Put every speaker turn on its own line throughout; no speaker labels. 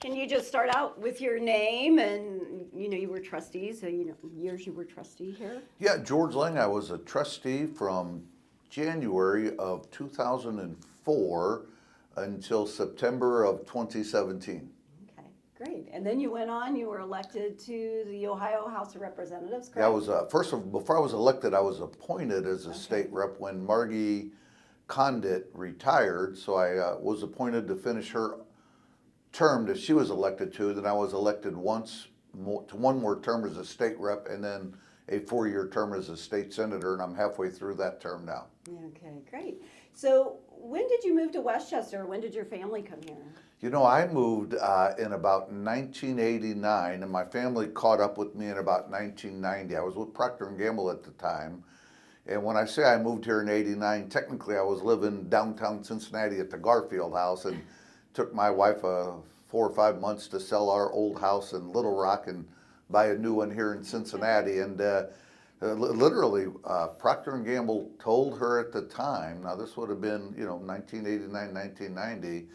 Can you just start out with your name and, you were trustee, so, years you were trustee here?
Yeah, George Lang, I was a trustee from January of 2004 until September of 2017.
Okay, great. And then you went on, you were elected to the Ohio House of Representatives,
Yeah, I
correct?
was before I was elected, I was appointed as a state rep when Margie Condit retired. So I was appointed to finish her term that she was elected to. Then I was elected once more, to one more term as a state rep, and then a 4-year term as a state senator, and I'm halfway through that term now.
Okay, great. So when did you move to West Chester? When did your family come here?
You know, I moved in about 1989, and my family caught up with me in about 1990. I was with Procter and Gamble at the time, and when I say I moved here in '89, technically I was living downtown Cincinnati at the Garfield House, and took my wife 4 or 5 months to sell our old house in Little Rock and buy a new one here in Cincinnati. And literally, Procter and Gamble told her at the time. Now this would have been 1989, 1990.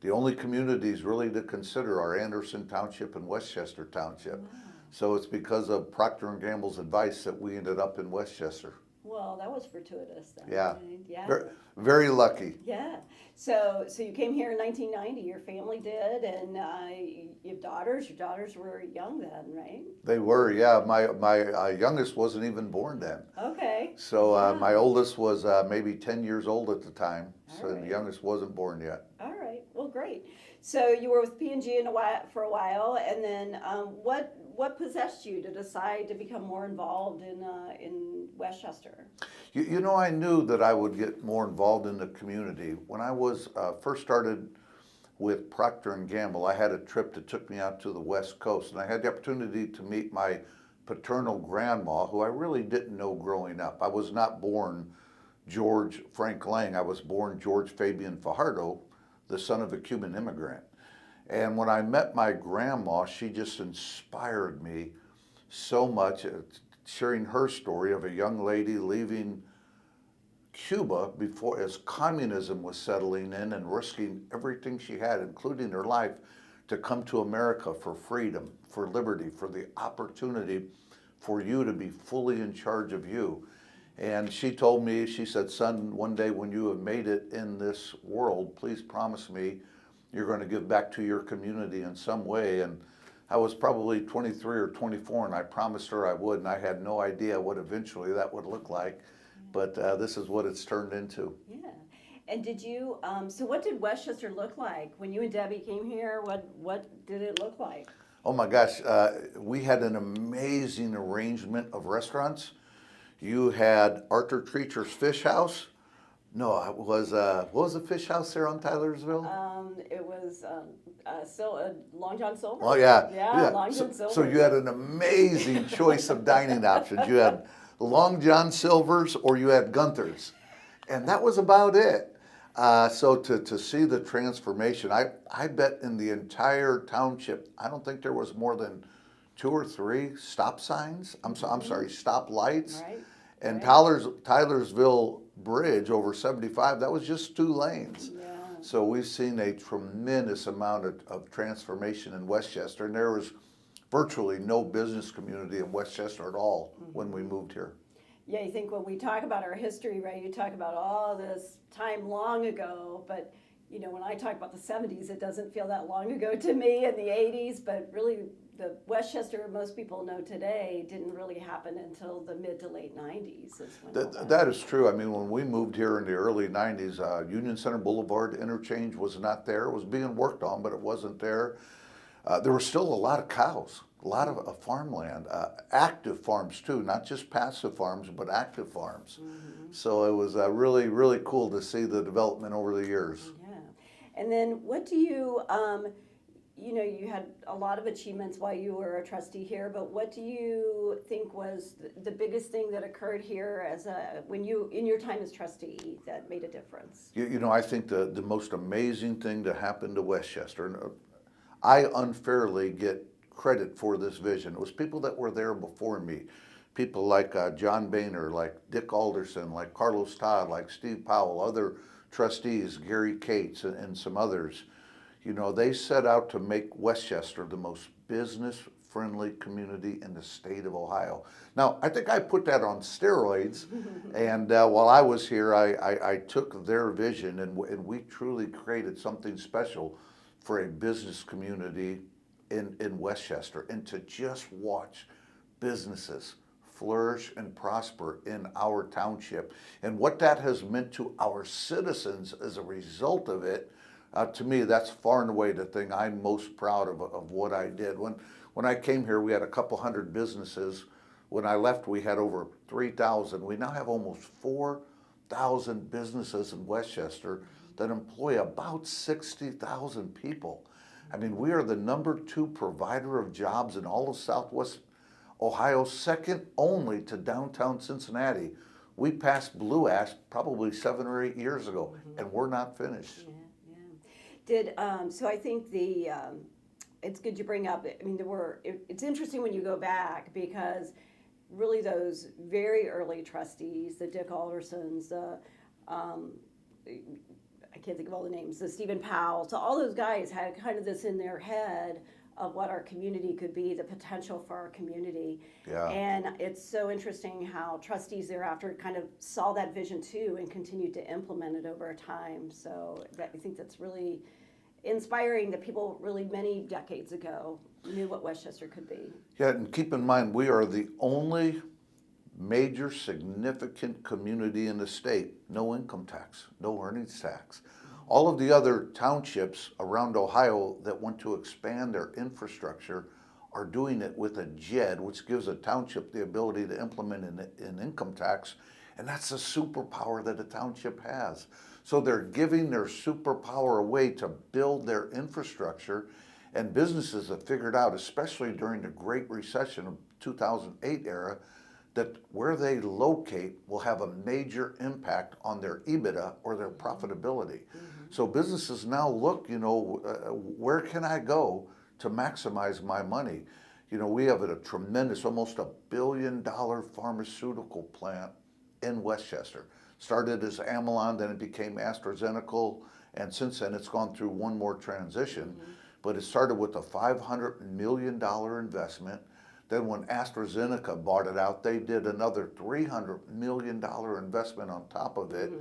The only communities really to consider are Anderson Township and West Chester Township.
Wow.
So it's because of Procter and Gamble's advice that we ended up in West Chester.
Well, that was fortuitous then.
Yeah.
Right? Yeah.
Very, very lucky.
Yeah. So you came here in 1990. Your family did, and you have daughters. Your daughters were young then, right?
They were, yeah. My youngest wasn't even born then.
Okay.
So
Yeah.
my oldest was maybe 10 years old at the time. So
All right.
the youngest wasn't born yet.
All right. Well, great. So you were with P&G for a while, and then what possessed you to decide to become more involved in West Chester?
You know, I knew that I would get more involved in the community. When I was first started with Procter and Gamble, I had a trip that took me out to the West Coast, and I had the opportunity to meet my paternal grandma, who I really didn't know growing up. I was not born George Frank Lang. I was born George Fabian Fajardo, the son of a Cuban immigrant. And when I met my grandma, she just inspired me so much, sharing her story of a young lady leaving Cuba before, as communism was settling in, and risking everything she had, including her life, to come to America for freedom, for liberty, for the opportunity for you to be fully in charge of you. And she told me, she said, son, one day when you have made it in this world, please promise me you're going to give back to your community in some way. And I was probably 23 or 24, and I promised her I would, and I had no idea what eventually that would look like. But this is what it's turned into.
Yeah. And did you, so what did West Chester look like? When you and Debbie came here, what did it look like?
Oh my gosh, we had an amazing arrangement of restaurants. You had Arthur Treacher's Fish House. No, it was, what was the fish house there on Tylersville?
It was Long John Silver.
Oh, yeah.
Yeah, Long John Silver.
So you had an amazing choice of dining options. You had Long John Silver's or you had Gunther's. And that was about it. So to see the transformation, I bet in the entire township, I don't think there was more than 2 or 3 stop signs. I'm sorry, stop lights.
Right.
And
Right.
Tylersville Bridge over 75, that was just 2 lanes.
Yeah.
So we've seen a tremendous amount of transformation in West Chester, and there was virtually no business community in West Chester at all when we moved here.
Yeah, you think when we talk about our history, right, you talk about all this time long ago, but when I talk about the 70s, it doesn't feel that long ago to me, in the 80s, but really the West Chester most people know today didn't really happen until the mid to late 90s. Is when
That is true. I mean, when we moved here in the early 90s, Union Center Boulevard interchange was not there. It was being worked on, but it wasn't there. There were still a lot of cows, a lot of farmland, active farms too, not just passive farms, but active farms. So it was really, really cool to see the development over the years.
Yeah. And then what do you, you had a lot of achievements while you were a trustee here, but what do you think was the biggest thing that occurred here in your time as trustee that made a difference?
I think the most amazing thing to happen to West Chester, and I unfairly get credit for this vision. It was people that were there before me. People like John Boehner, like Dick Alderson, like Carlos Todd, like Steve Powell, other trustees, Gary Cates, and some others. You know, they set out to make West Chester the most business-friendly community in the state of Ohio. Now, I think I put that on steroids, and while I was here, I took their vision, and we truly created something special for a business community in West Chester, and to just watch businesses flourish and prosper in our township, and what that has meant to our citizens as a result of it. To me, that's far and away the thing I'm most proud of what I did. When I came here, we had a couple hundred businesses. When I left, we had over 3,000. We now have almost 4,000 businesses in West Chester that employ about 60,000 people. I mean, we are the #2 provider of jobs in all of Southwest Ohio, second only to downtown Cincinnati. We passed Blue Ash probably 7 or 8 years ago, and we're not finished.
So I think it's good you bring up, I mean, it's interesting when you go back, because really those very early trustees, the Dick Aldersons, I can't think of all the names, the Stephen Powell, so all those guys had kind of this in their head of what our community could be, the potential for our community.
Yeah.
And it's so interesting how trustees thereafter kind of saw that vision too and continued to implement it over time. So I think that's really inspiring that people really many decades ago knew what West Chester could be.
Yeah, and keep in mind, we are the only major significant community in the state, no income tax, no earnings tax. All of the other townships around Ohio that want to expand their infrastructure are doing it with a JED, which gives a township the ability to implement an income tax, and that's a superpower that a township has. So they're giving their superpower away to build their infrastructure, and businesses have figured out, especially during the Great Recession of 2008 era, that where they locate will have a major impact on their EBITDA or their profitability. So businesses now look, where can I go to maximize my money? You know, we have a tremendous, almost $1 billion pharmaceutical plant in West Chester. Started as Amelon, then it became AstraZeneca, and since then it's gone through one more transition. But it started with a $500 million investment. Then when AstraZeneca bought it out, they did another $300 million investment on top of it.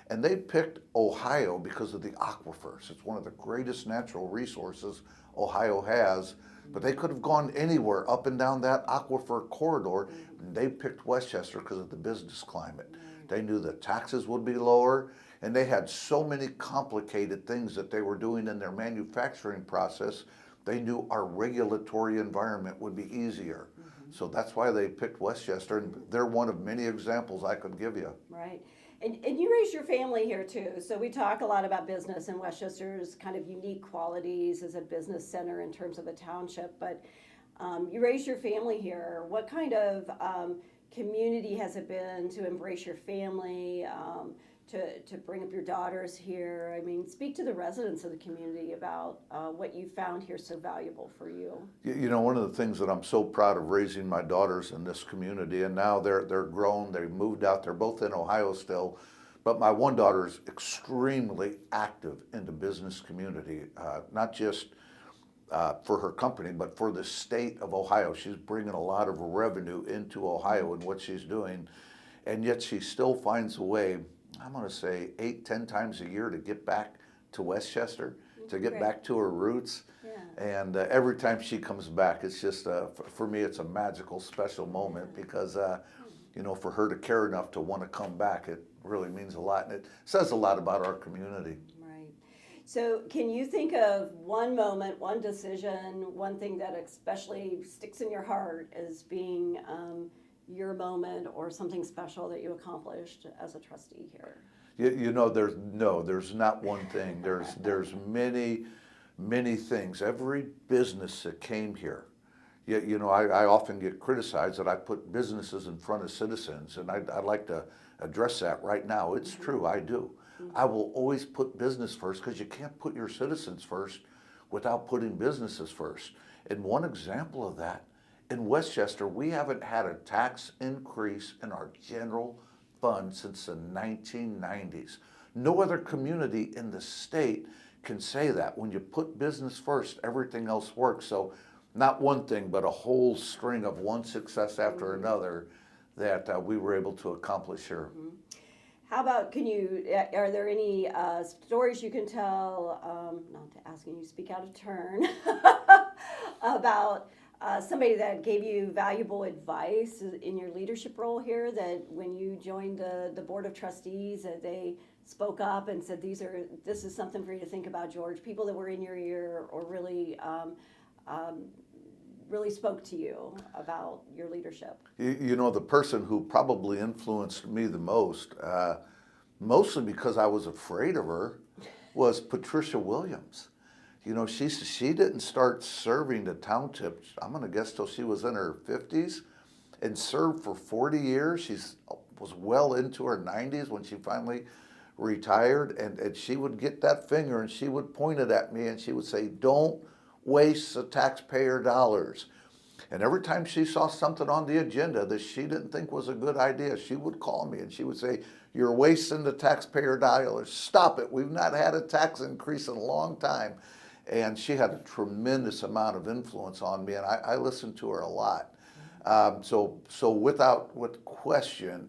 And they picked Ohio because of the aquifers. It's one of the greatest natural resources Ohio has, but they could have gone anywhere up and down that aquifer corridor. And they picked West Chester because of the business climate. They knew the taxes would be lower, and they had so many complicated things that they were doing in their manufacturing process. They knew our regulatory environment would be easier. So that's why they picked West Chester, and they're one of many examples I could give you.
Right. And you raised your family here too. So we talk a lot about business and West Chester's kind of unique qualities as a business center in terms of a township, but you raised your family here. What kind of community has it been to embrace your family, to bring up your daughters here? I mean, speak to the residents of the community about what you found here so valuable for you.
You know, one of the things that I'm so proud of raising my daughters in this community, and now they're grown, they moved out, they're both in Ohio still, but my one daughter is extremely active in the business community, not just for her company, but for the state of Ohio. She's bringing a lot of revenue into Ohio in what she's doing, and yet she still finds a way, I'm going to say 8-10 times a year, to get back to West Chester, to get back to her roots. And every time she comes back, it's just, for me, it's a magical, special moment, because, for her to care enough to want to come back, it really means a lot. And it says a lot about our community.
Right. So can you think of one moment, one decision, one thing that especially sticks in your heart as being your moment or something special that you accomplished as a trustee here?
There's not one thing. There's many things. Every business that came here, I often get criticized that I put businesses in front of citizens, and I'd like to address that right now. It's true, I do. I will always put business first, because you can't put your citizens first without putting businesses first. And one example of that, in West Chester, we haven't had a tax increase in our general fund since the 1990s. No other community in the state can say that. When you put business first, everything else works. So not one thing, but a whole string of one success after another that we were able to accomplish here.
How about, are there any stories you can tell, not to asking you to speak out of turn, about somebody that gave you valuable advice in your leadership role here, that when you joined the Board of Trustees, that they spoke up and said, this is something for you to think about, George, people that were in your ear or really really spoke to you about your leadership?
You know, the person who probably influenced me the most, mostly because I was afraid of her, was Patricia Williams. You know, she didn't start serving the township, I'm going to guess, till she was in her 50s, and served for 40 years. She was well into her 90s when she finally retired, and she would get that finger and she would point it at me and she would say, don't waste the taxpayer dollars. And every time she saw something on the agenda that she didn't think was a good idea, she would call me and she would say, you're wasting the taxpayer dollars. Stop it. We've not had a tax increase in a long time. And she had a tremendous amount of influence on me, and I listened to her a lot. So without question,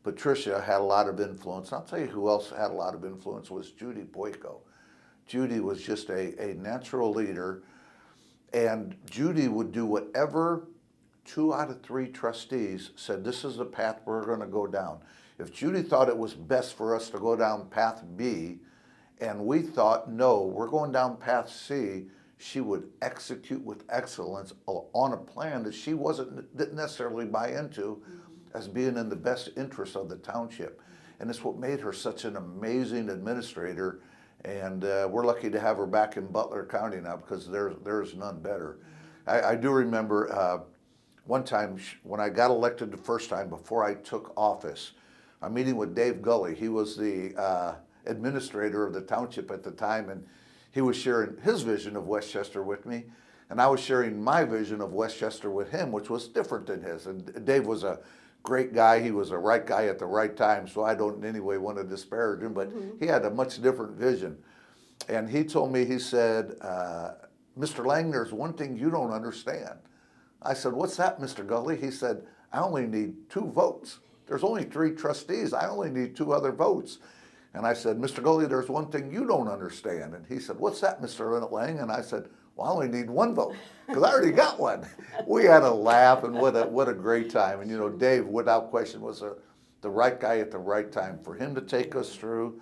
Patricia had a lot of influence. I'll tell you who else had a lot of influence was Judy Boyko. Judy was just a natural leader, and Judy would do whatever 2 out of 3 trustees said, this is the path we're going to go down. If Judy thought it was best for us to go down path B, and we thought, no, we're going down path C, she would execute with excellence on a plan that she didn't necessarily buy into as being in the best interest of the township. And it's what made her such an amazing administrator. And we're lucky to have her back in Butler County now, because there's none better. I do remember one time when I got elected the first time, before I took office, I'm meeting with Dave Gully. He was the administrator of the township at the time, and he was sharing his vision of West Chester with me, and I was sharing my vision of West Chester with him, which was different than his. And Dave was a great guy. He was the right guy at the right time, so I don't in any way want to disparage him, but he had a much different vision. And he told me, he said, Mr. Lang, there's one thing you don't understand. I said, what's that, Mr. Gully? He said, I only need 2 votes. There's only 3 trustees. I only need 2 other votes. And I said, Mr. Gully, there's one thing you don't understand. And he said, what's that, Mr. Lang? And I said, well, I only need 1 vote, because I already got one. We had a laugh, and what a great time. And you know, Dave, without question, was the right guy at the right time. For him to take us through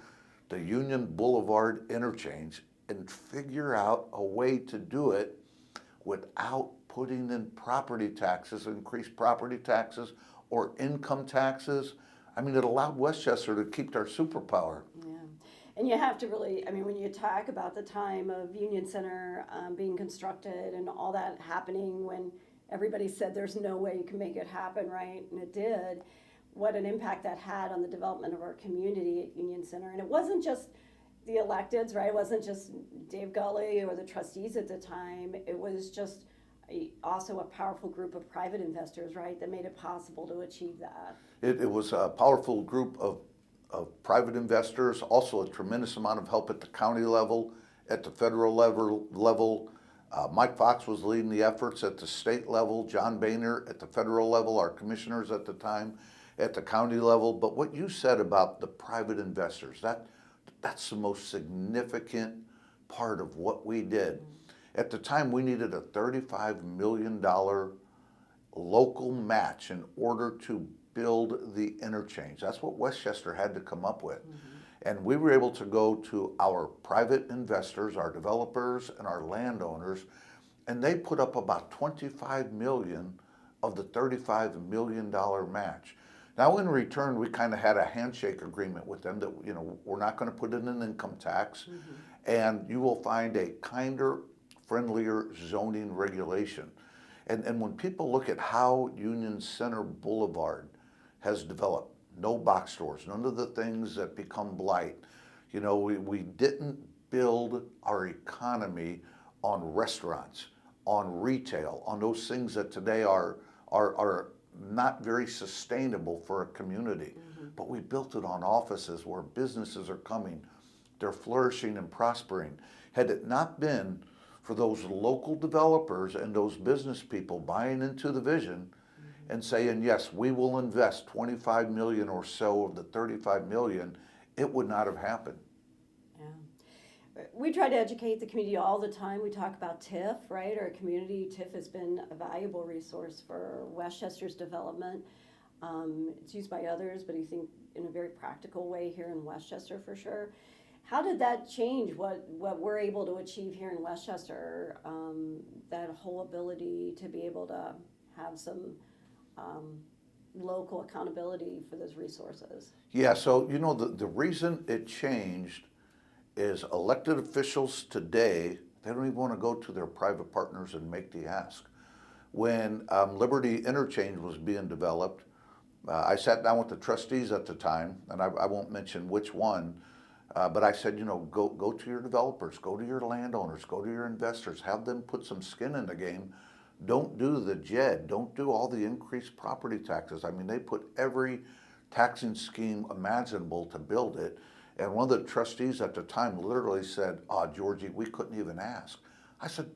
the Union Boulevard interchange and figure out a way to do it without putting in property taxes, increased property taxes or income taxes. I mean, it allowed West Chester to keep their superpower.
Yeah. And you have to really, I mean, when you talk about the time of Union Center being constructed and all that happening, when everybody said there's no way you can make it happen, right? And it did. What an impact that had on the development of our community at Union Center. And it wasn't just the electeds, right? It wasn't just Dave Gully or the trustees at the time. It was just also a powerful group of private investors, right, that made it possible to achieve that.
It was a powerful group of private investors, also a tremendous amount of help at the county level, at the federal level. Mike Fox was leading the efforts at the state level, John Boehner at the federal level, our commissioners at the time, at the county level. But what you said about the private investors, that's the most significant part of what we did. At the time, we needed a $35 million local match in order to build the interchange. That's what West Chester had to come up with. And we were able to go to our private investors, our developers, and our landowners, and they put up about $25 million of the $35 million match. Now, in return, we kind of had a handshake agreement with them that, you know, we're not going to put in an income tax, and you will find a kinder, friendlier zoning regulation. And when people look at how Union Center Boulevard has developed, no box stores, none of the things that become blight. You know, we didn't build our economy on restaurants, on retail, on those things that today are not very sustainable for a community. But we built it on offices where businesses are coming they're flourishing and prospering. Had it not been for those local developers and those business people buying into the vision and saying, yes, we will invest 25 million or so of the 35 million, it would not have happened.
Yeah. We try to educate the community all the time. We talk about TIF, right? Our community TIF has been a valuable resource for West Chester's development. It's used by others, but I think in a very practical way here in West Chester for sure. How did that change what we're able to achieve here in West Chester? That whole ability to be able to have some local accountability for those resources.
Yeah, so the reason it changed is elected officials today, they don't even want to go to their private partners and make the ask. When Liberty Interchange was being developed, I sat down with the trustees at the time, and I won't mention which one, but I said, go to your developers, go to your landowners, go to your investors, have them put some skin in the game. Don't do the JED, don't do all the increased property taxes. I mean, they put every taxing scheme imaginable to build it. And one of the trustees at the time literally said, Georgie, we couldn't even ask. I said,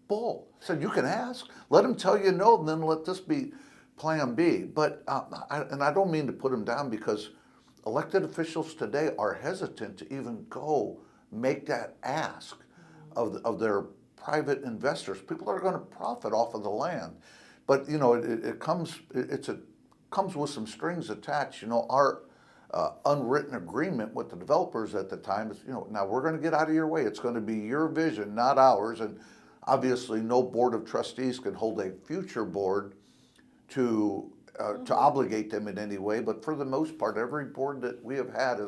bull. I said, you can ask. Let them tell you no, and then let this be plan B. But, I don't mean to put them down, because elected officials today are hesitant to even go make that ask of their private investors. People are going to profit off of the land. But, it comes with some strings attached. Our unwritten agreement with the developers at the time is, now we're going to get out of your way. It's going to be your vision, not ours. And obviously no board of trustees can hold a future board to obligate them in any way. But for the most part, every board that we have had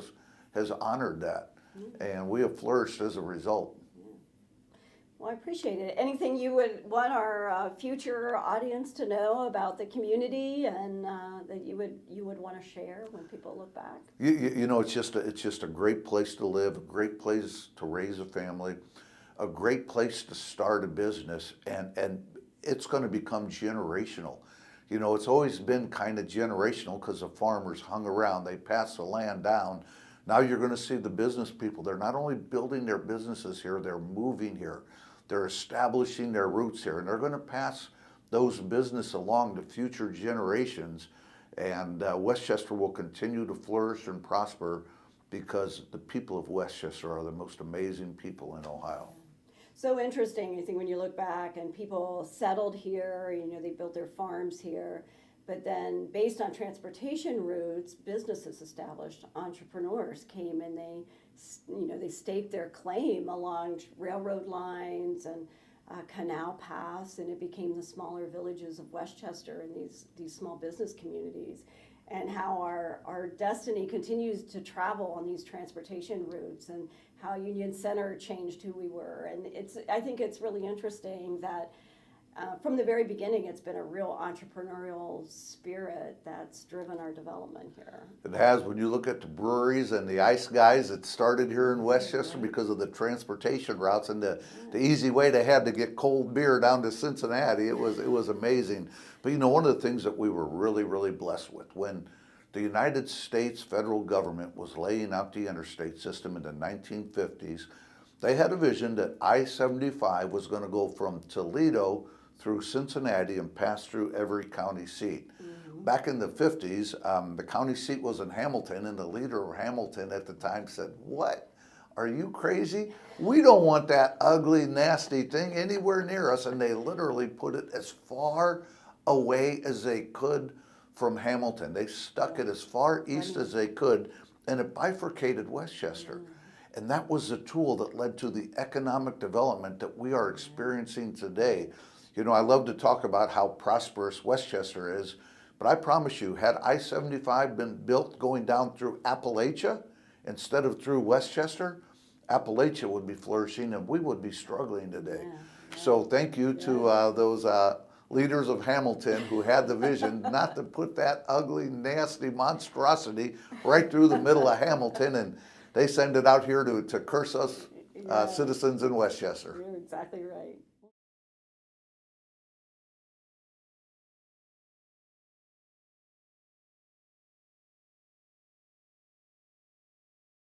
has honored that. And we have flourished as a result.
Well, I appreciate it. Anything you would want our future audience to know about the community, and that you would want to share when people look back?
It's just a great place to live, a great place to raise a family, a great place to start a business, and it's going to become generational. It's always been kind of generational because the farmers hung around, they passed the land down. Now you're going to see the business people. They're not only building their businesses here, they're moving here. They're establishing their roots here, and they're going to pass those business along to future generations. And West Chester will continue to flourish and prosper because the people of West Chester are the most amazing people in Ohio.
So interesting, I think, when you look back and people settled here, they built their farms here, but then based on transportation routes, businesses established, entrepreneurs came, and they staked their claim along railroad lines and canal paths, and it became the smaller villages of West Chester and these small business communities, and how our destiny continues to travel on these transportation routes, and how Union Center changed who we were. And I think it's really interesting that from the very beginning, it's been a real entrepreneurial spirit that's driven our development here.
It has. When you look at the breweries and the ice guys, it started here in West Chester because of the transportation routes and the easy way they had to get cold beer down to Cincinnati. It was amazing. But one of the things that we were really, really blessed with, when the United States federal government was laying out the interstate system in the 1950s, they had a vision that I-75 was going to go from Toledo through Cincinnati and pass through every county seat. Back in the 50s, the county seat was in Hamilton, and the leader of Hamilton at the time said, "What? Are you crazy? We don't want that ugly, nasty thing anywhere near us." And they literally put it as far away as they could from Hamilton. They stuck it as far east as they could, and it bifurcated West Chester. And that was the tool that led to the economic development that we are experiencing today. I love to talk about how prosperous West Chester is, but I promise you, had I-75 been built going down through Appalachia instead of through West Chester, Appalachia would be flourishing and we would be struggling today. So thank you to those leaders of Hamilton who had the vision not to put that ugly, nasty monstrosity right through the middle of Hamilton, and they send it out here to curse us citizens in West Chester.
You're exactly right.